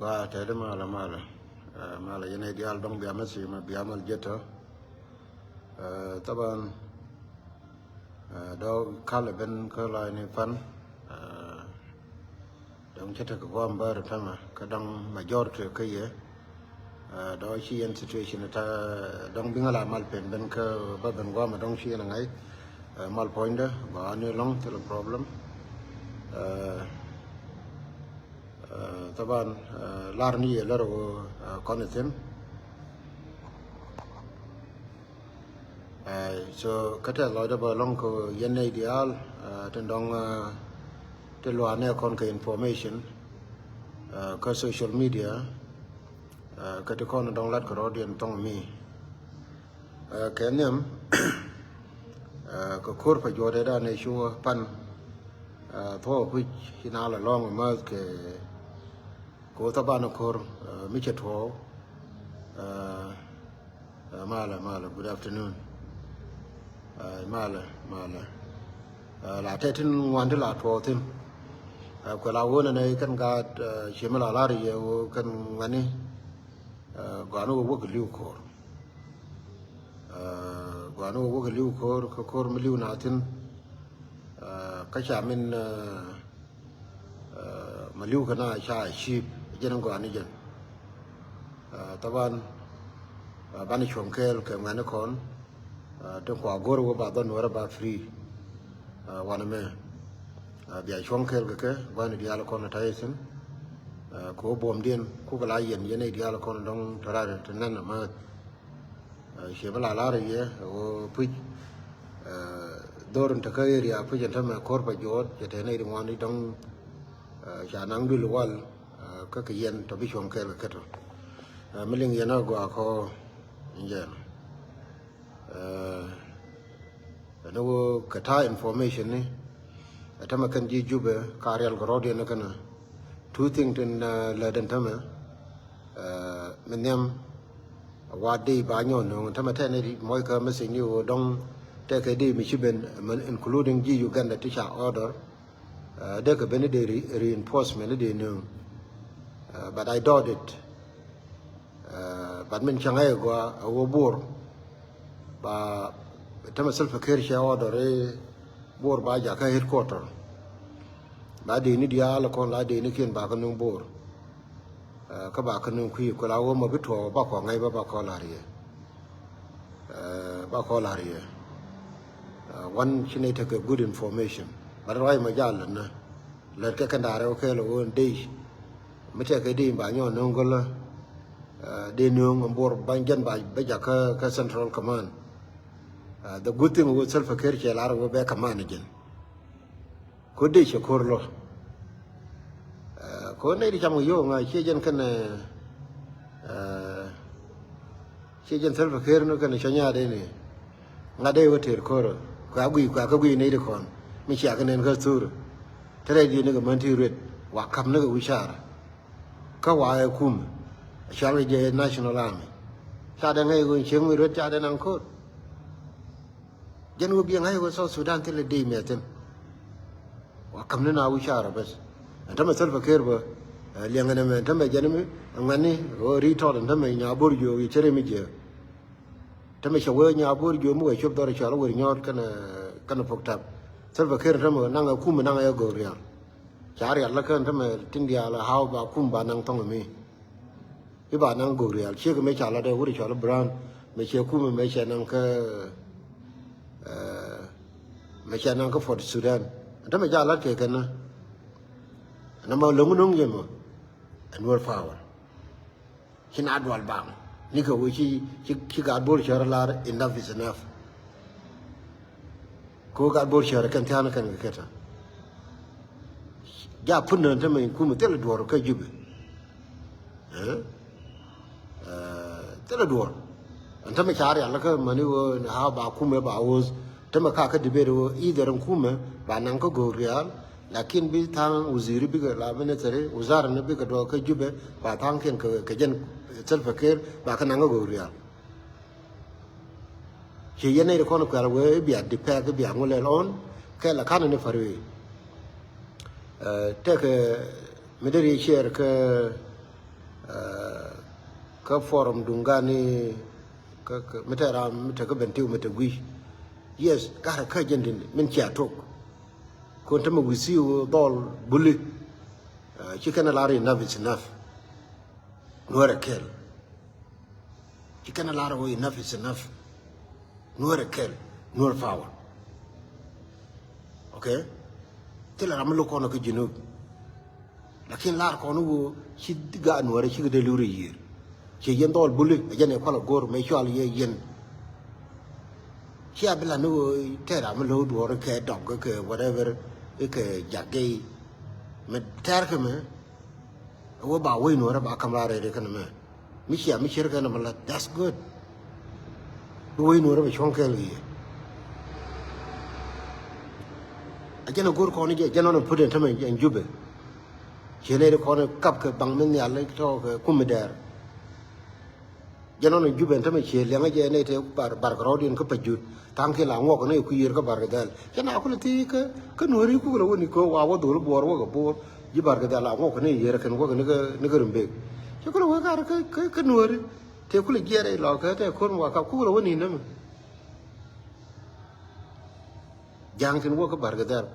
ก็ใช้ได้มาละยังไงเดียร์ต้องเบียร์มาสิมาเบียร์มาเจ็ดเหรอตบานดอกข้าวเลยเป็นข้าวลายในฟันดองเช็ดกับความบ้าหรือทำก็ดองมาจอดคือขี้ดอกชี้ยัน situation ถ้าดองบิงอะไรมาเป็นก็บ้าเป็นว่ามาดองชี้ยังไงมา point บ้านนี่ long till problemตบานลาร์นี่ลาร์คอนเทนต์so kata loida balong ko yen ideal tendong teluane kon ke information ko social media kata kon dong lat ko rodian tong mi kenyam ko khur pa jode da ne shu pan tho pu hinala long ma ke ko tabana khur mi che tho mala good afternoon mala la te tin wan de la tho tin ko la wona ne kan ga shimala la ri yo kan ngani ga no wo ke liu ko ga no wo ke liu ko mi liu na tin ka cha min ma liu kana cha shi jen ko ani jen taban ban chom kel ke ngani kon tong kwa gor wo ba don wara ba free wana me bia chong kel ke wana dia la kon ta yesen ko bom dien ku ka la yen yene dia la kon dong tara tan nan ma she bala la re ye o pu dorun ta ka area pu jen ta ma kor pa jot je te nei ngwan ni dong ja nang bi lu wal ka ke yen to bi chong kel ke to miling yena go ko injen no kata information ni atama kan ji jube karyal gorodi na kana two thing tin la den tama menyam wadi banyo no tama tane di moy ka mesin ni dong te ke di mi chiben including ji Uganda teacher order de ka ben de reinforcement de no but I doubt it but men changai go wo bor ba tama self care sha order bor ba ja ka headquarter ba de ni dia la kon la de ni ken ba ka nung bor ka ba ka nung khi ko la wo ma bitho ba ko ngai ba ko la ri ba ko la ri one chine take a good information ba roi ma ja la na la ka kan da re okay lo won de me te ka di ba nyo nung ko la de nung bor ban jan ba ja ka central command the good thing with self care che lar go be command again ko de che korlo ko nei di cham yo nga che jen kan che jen self care no kan chanya de ni nga de wo ter ko ka gui nei de kon mi cha kan en ka sur tere di ne ga man ti ret wa kam ne ga wi char ka wa ya kum cha le je national army cha de ngai go cheng mi ret cha de nang ko jen wo bi ngai go so Sudan tele de me ten wa kam ne na wi chara bas antama self care ba liang ne me antama jen me ngani ro ri to den antama nya bor jo yi chere mi je antama che wo nya bor jo mu ga chop dor cha lo wo nyot kana pok tap self care antama nang ku me nang ya go ria cha ria la kan antama tin dia la how ba kum ba nang tong mi i ba nang go ria che ko me cha la de wo ri cha lo brand me che ku me che nang ka me cha nang ka for Sudan antama ja la ke kana na ma long nong ye mo anwar power kin adwal bang ni ko wi chi ga bor char la enough is enough ko ga bor char kan tan kan ka ta ja punna antama ku me tel dor ka jube tel dor antama char ya la ka mani wo ha ba ku me ba wo tama ka dibero either kuma ba nan ko gorial lakin bi tang uziri bi la bene tere uzar ne bi ka do ka jube ba tang ken ka jen self care ba ka nan ko gorial che yene ko no ka we bi ad pa ka bi ngole on ka la kan ne farwe te ka mederi share ka ka forum dungani ka metara meta ka bentiu meta gui yes ka jendin men chia tok kon tama wisi dol bulli ci kana lari enough is enough nuara kel ci kana lari wo enough is enough nuara kel nuara fawa okay tela ramlo kono ko jinub lakin lar kono wo ci diga nuara ci de luri yir ci yen dol bulli jene ko la gor me chol ye yen ci abla no tera me lo do ke dog ke whatever ke jagge me terke me wo ba we no ra ba kamara re kana me mi shir kana mala that's good we no ra ba chonkel yi ajana gor ko ni je jano no puden tame en jube chele ko ne kap ke bang men ya le to ke kumeder jano no jube tame chele nga je ne te bar grodin ko pajut tang ke la ngo ko ne ku yir ko bar gadal jana ko ti ke no ri ku lo ni ko wa wo do bor wo ko bor ji bar gadal la ngo ko ne yir kan ko ne ga rumbe ke ko wa gar ke no ri te ku le jere lo ka te ko wa ka ku lo ni na jang tin wo ko bar gadal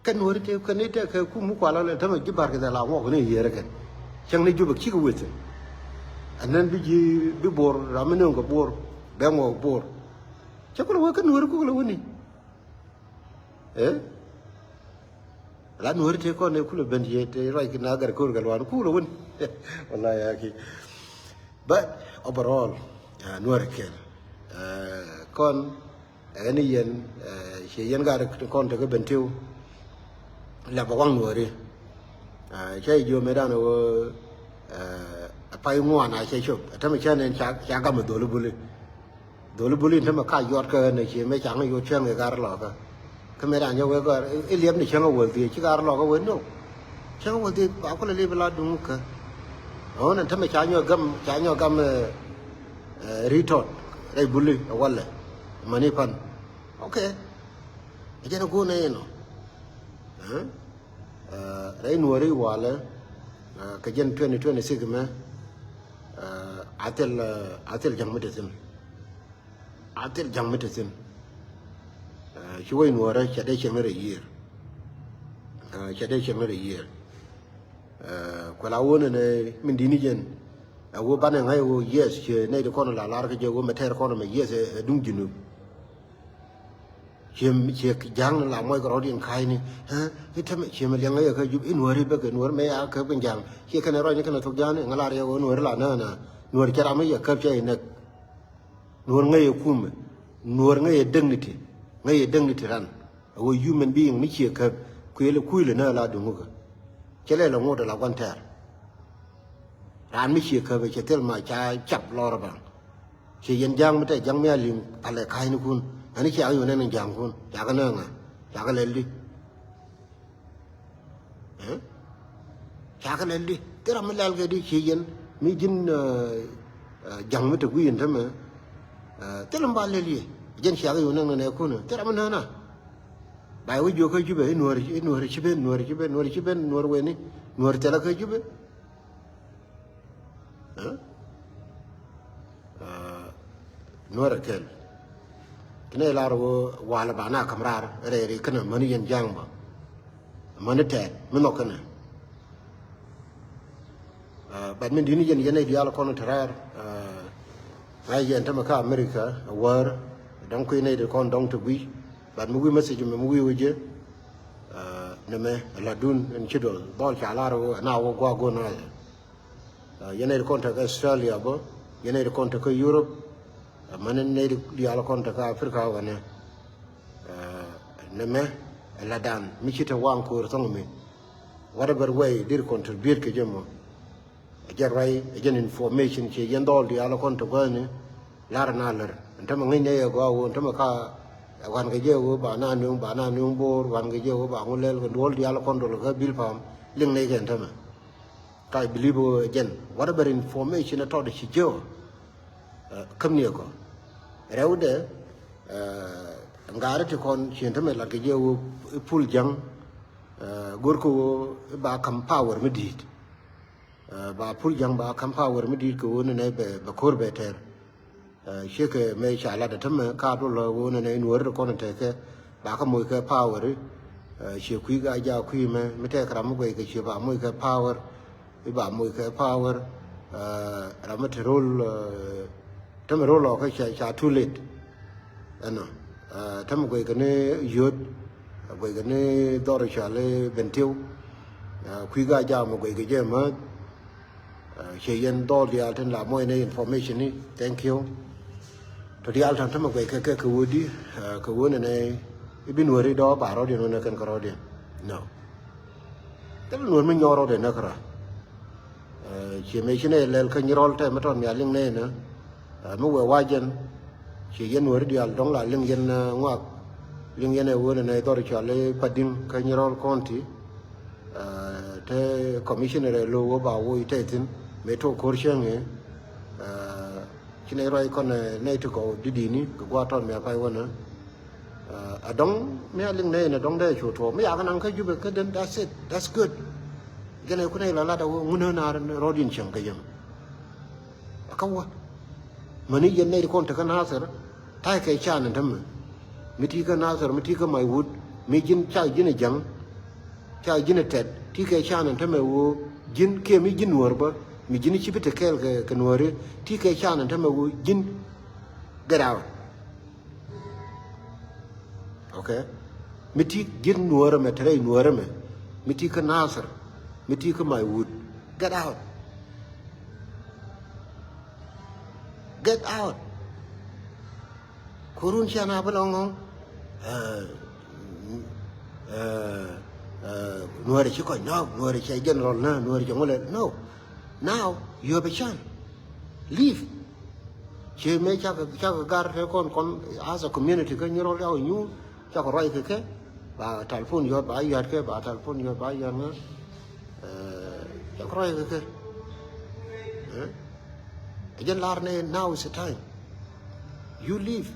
kan wori te kan ne te ka ku mu kwala le tama jibar ga la ngo ne yere kan chang ne juba ki ko wete anan bi bor ramene ngo bor be ngo bor chakula wa kan wori ku lo woni la wori te ko ne ku lo ben ye te rai ki na gar ko gal wan ku lo woni wallahi yaki but overall nuore ken kon ani yen che yen gar kon te ko bentiu la ba wang nuore che jo me dano pai ngo na che chop ta me chen cha ga ma do lu buli ta ma ka yot ka ne che me chang yo chen ga gar lo ka ka me dan yo we ga e liep ni chen wo ti chi gar lo ka we no chen wo ti ba ko le le la du ka o na ta me cha nyo gam retot ai buli wala mani pan okay je no go ne no rai nuari wala ka jen 2026 me atel jang mutasin shi wai nuara chade chemere year kwala wona ne min dini jen wo bana ngai wo yes che ne de kono la lar ka je wo meter kono me yes dung jinu che jang la moy ko rodin khai ni he tham che me yang ya ka ju in wari ba ka nuar me ya ka ben jang che kana ro ni kana thok jan ni ngala re wo nuar la na nuar chara me ya ka che ne nuar ngai ku me nuar ngai dignity ran wo human being ni che ka ku le na la du mu ka che le la ngo da la kwan ter ran mi che ka be che tel ma cha chap lo ra ba che yen jang me te jang me lim ale khai ni kun ani cha yo ne jang kun ya ka na nga ya ka le li ya ka le li te ram lal ga di chi yen mi jin jang mi te gu yin ta me te lam ba le li jen cha yo ne kun te ram na na bai wo jo ka ju be nuor chi ben nuor we ni nuor te la ka ju be nuor kel kene laro wala bana kamrar re kana mani yen jang ba mani te mino kana bad min dini yen yen di ala kono tarar ay yen tamaka america war dan ko ne de kon dong to bi bad mu wi message mu wi wuje ne me la dun en chido dol cha laro na wo go na yen de kon ta australia bo yen de kon ta ko europe manen ne di ala konta ka afrika wane ne me la dan mi chita wan ko tong mi whatever way dir contribute ke jemo jarway gen information che yendol di ala konta gone lar na lar ntama ngi ne go wo ntama ka wan ga je wo ba na nu bor wan ga je wo ba ngulel ko dol di ala konta lo ga bil pam ling ne gen tama kai believe gen whatever information at all chi jo kam ne ko reu de ngare ti kon chen tame la ke je pul jang gorko ba kam power medit ba pul jang ba kam power medit ko ne be korbe ter sheke me shala da tame ka do lo wo ne nuor ko ne te ke ba ka mo ke power she kui ga ja kui me te kram ko ke she ba mo ke power ba mo ke power ramaterol tame rolo ka cha too late ano tame ko ke ne yod ko ke ne dor chale bentiu kui ga ja mo ko ke je ma she yen dor dia ten la mo ne information ni thank you to dia tan tame ko ke wodi ko wona ne ibin wori do ba ro di no ne kan ko ro di no tel no me nyoro de na kra she me chine lel kan rol te maton ya ling ne na mu we wajen she yen wori di al dong la ling yen ngwa ling yen e wona ne dor chale padim kan rol konti te commissioner lo wo ba wo ite tin me to kor chenge chine roi kon ne to go didini ko gwa ton me pai wona adong me ling ne na dong de chu to me ya kan ka ju be ka den that's it that's good gene ku ne la la da wo na rodin chang ka yam akawa mani yen ne kon ta kan hasar tai kai chan ndam miti ka nasar miti ka mai wud mi jin cha jin jang cha jin tet ti kai chan ndam wo jin ke mi jin wor ba mi jin chi bita kel ka nuore ti kai chan ndam wo jin garaw okay miti jin nuore me tere nuore me miti ka nasar miti ka mai wud get out kurun chana balong nuore chi ko no nuore chi general na nuore chi ngole no now you have a chance leave che me cha gar te kon as a community kan yoro ya nyu cha ko roi ke ba telephone yo ba yat ke ba telephone yo ba yan na cha ko roi ke again larne now is the time you leave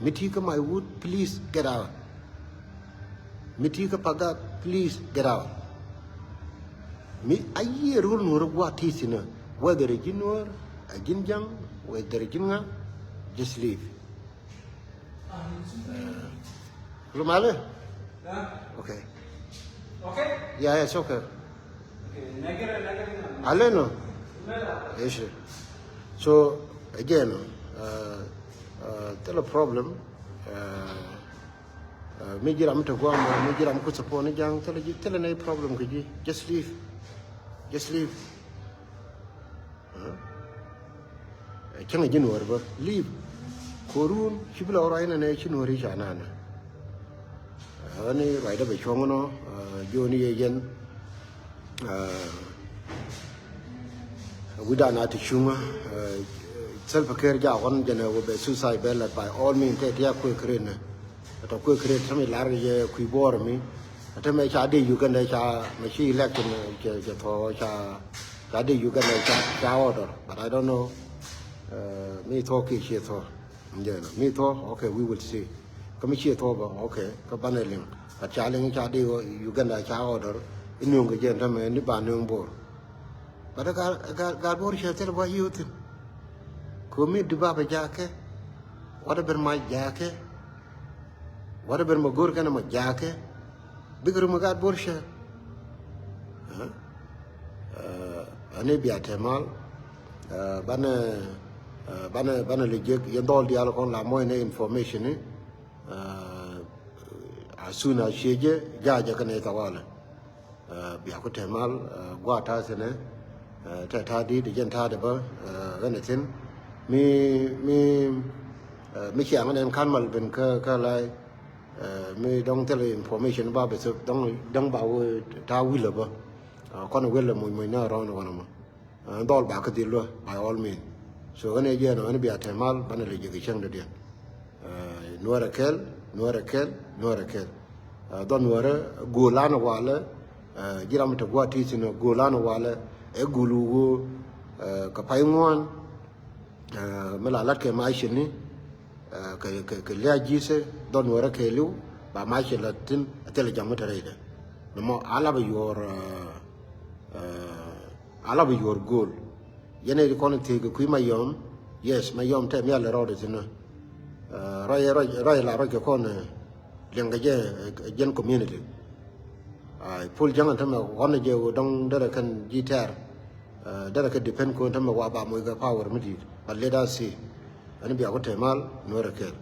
mitika my wood please get out mitika paga please get out mi ayi rule nur gwa tisina whether jinwar a jinjang whether jinga just leave rumale okay yeah it's okay aleno yes so again tell a problem me jiram to go me jiram ko support jang tell no problem kiji just leave changa jinwar ba leave korun shibla ora ina ne chinori chanana ani raida be chongono joni yen widana to chunga self-care ja on jana wo be suicide bell by all means te ya ko krene to ko krene tami lar ye ku bor mi ata me cha de Uganda cha me chi election che to cha de Uganda cha order but I don't know me talk ki che to njena me to okay we will see ko me che to ba okay ko baneling a cha ling cha de Uganda cha order inu ga jen tame ni ba nung bor but ga bor che te ba youth Kumi diba ba jake wada ber ma jake wada ber ma gor kana ma jake bigru ma gad borsha ane biya temal bana lejek yandol dial kon la moy ne information ni asuna sheje jaja kana tawala biya ko temal gwa ta sene ta di de jen ta de ba gana tin mi chiang anh em khăn mal bên cái lại mi dong tele information ba be so dong bảo ta will ba con will mùi na ron con mà dol ba cái điều by all means so cái này giờ nó bị thay mal ban le cái chang de dia nuara kel don nuara golan wala jiram to gwati sino golan wala e gulu go ka pai ngwan me la lat ke mai shin ni ke lia jise don wora ke lu ba mai shin la tin atele jam ta reide no mo ala be your goal yene ri kono te ku ma yom yes ma yom te mi ala rode tin rai la ro ke kono lenga je gen community ai pul jangan ta ma wona je dong dara kan gitar dara ka depend ko ta ma wa ba mo ga power mi di let us see ani bi ago temal no rekel